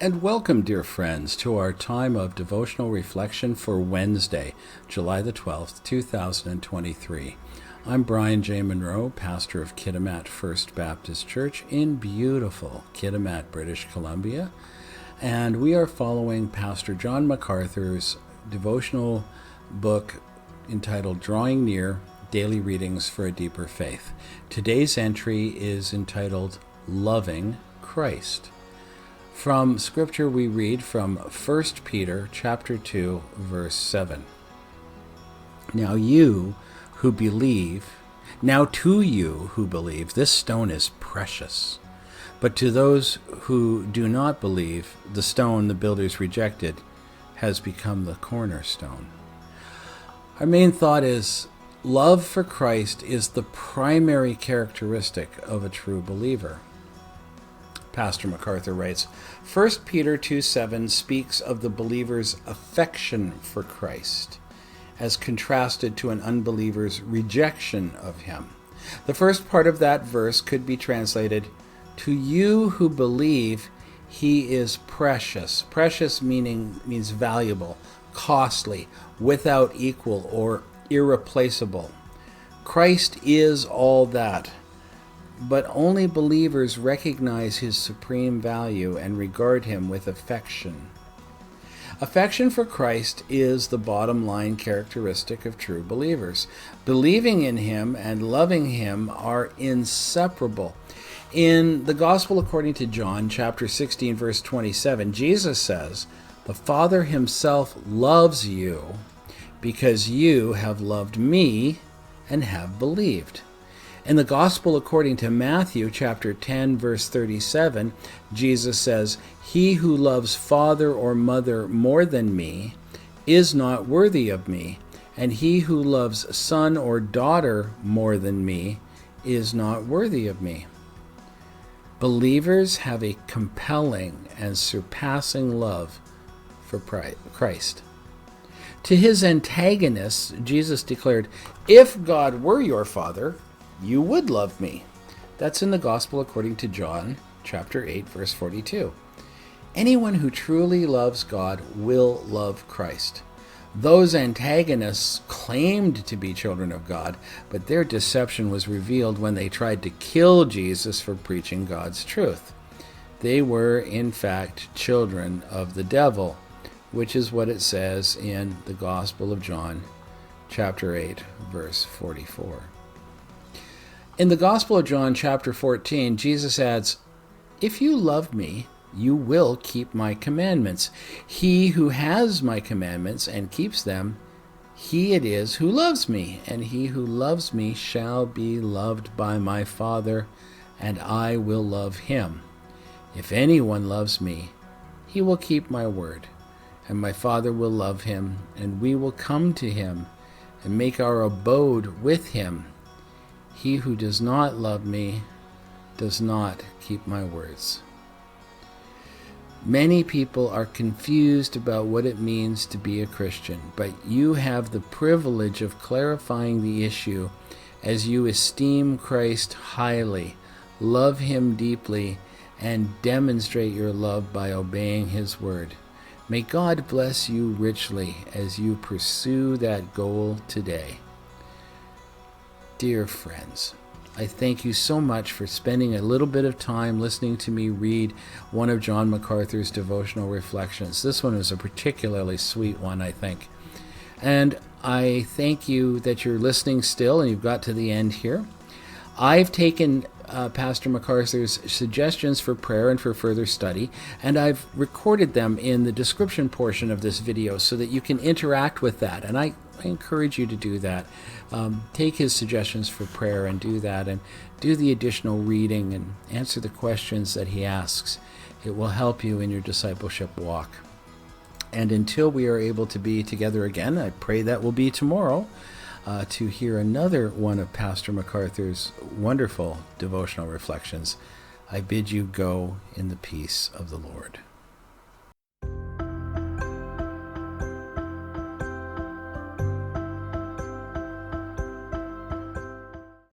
And welcome, dear friends, to our time of devotional reflection for Wednesday, July the 12th, 2023. I'm Brian J. Munro, pastor of Kitimat First Baptist Church in beautiful Kitimat, British Columbia, and we are following Pastor John MacArthur's devotional book entitled Drawing Near, Daily Readings for a Deeper Faith. Today's entry is entitled Loving Christ. From Scripture we read from 1 Peter chapter 2, verse 7. Now to you who believe, this stone is precious. But to those who do not believe, the stone the builders rejected has become the cornerstone. Our main thought is, love for Christ is the primary characteristic of a true believer. Pastor MacArthur writes, 1 Peter 2:7 speaks of the believer's affection for Christ, as contrasted to an unbeliever's rejection of him. The first part of that verse could be translated, to you who believe, he is precious. Precious means valuable, costly, without equal, or irreplaceable. Christ is all that. But only believers recognize his supreme value and regard him with affection. Affection for Christ is the bottom line characteristic of true believers. Believing in him and loving him are inseparable. In the Gospel according to John, chapter 16, verse 27, Jesus says, "The Father himself loves you because you have loved me and have believed." In the Gospel according to Matthew, chapter 10, verse 37, Jesus says, "He who loves father or mother more than me is not worthy of me, and he who loves son or daughter more than me is not worthy of me." Believers have a compelling and surpassing love for Christ. To his antagonists, Jesus declared, "If God were your father, you would love me." That's in the Gospel according to John, chapter 8, verse 42. Anyone who truly loves God will love Christ. Those antagonists claimed to be children of God, but their deception was revealed when they tried to kill Jesus for preaching God's truth. They were, in fact, children of the devil, which is what it says in the Gospel of John, chapter 8, verse 44. In the Gospel of John, chapter 14, Jesus adds, "If you love me, you will keep my commandments. He who has my commandments and keeps them, he it is who loves me, and he who loves me shall be loved by my Father, and I will love him. If anyone loves me, he will keep my word, and my Father will love him, and we will come to him and make our abode with him. He who does not love me does not keep my words." Many people are confused about what it means to be a Christian, but you have the privilege of clarifying the issue as you esteem Christ highly, love him deeply, and demonstrate your love by obeying his word. May God bless you richly as you pursue that goal today. Dear friends, I thank you so much for spending a little bit of time listening to me read one of John MacArthur's devotional reflections. This one is a particularly sweet one, I think. And I thank you that you're listening still and you've got to the end here. I've taken Pastor MacArthur's suggestions for prayer and for further study, and I've recorded them in the description portion of this video so that you can interact with that. And I encourage you to do that. Take his suggestions for prayer and do that, and do the additional reading and answer the questions that he asks. It will help you in your discipleship walk. And until we are able to be together again, I pray that will be tomorrow, to hear another one of Pastor MacArthur's wonderful devotional reflections. I bid you go in the peace of the Lord.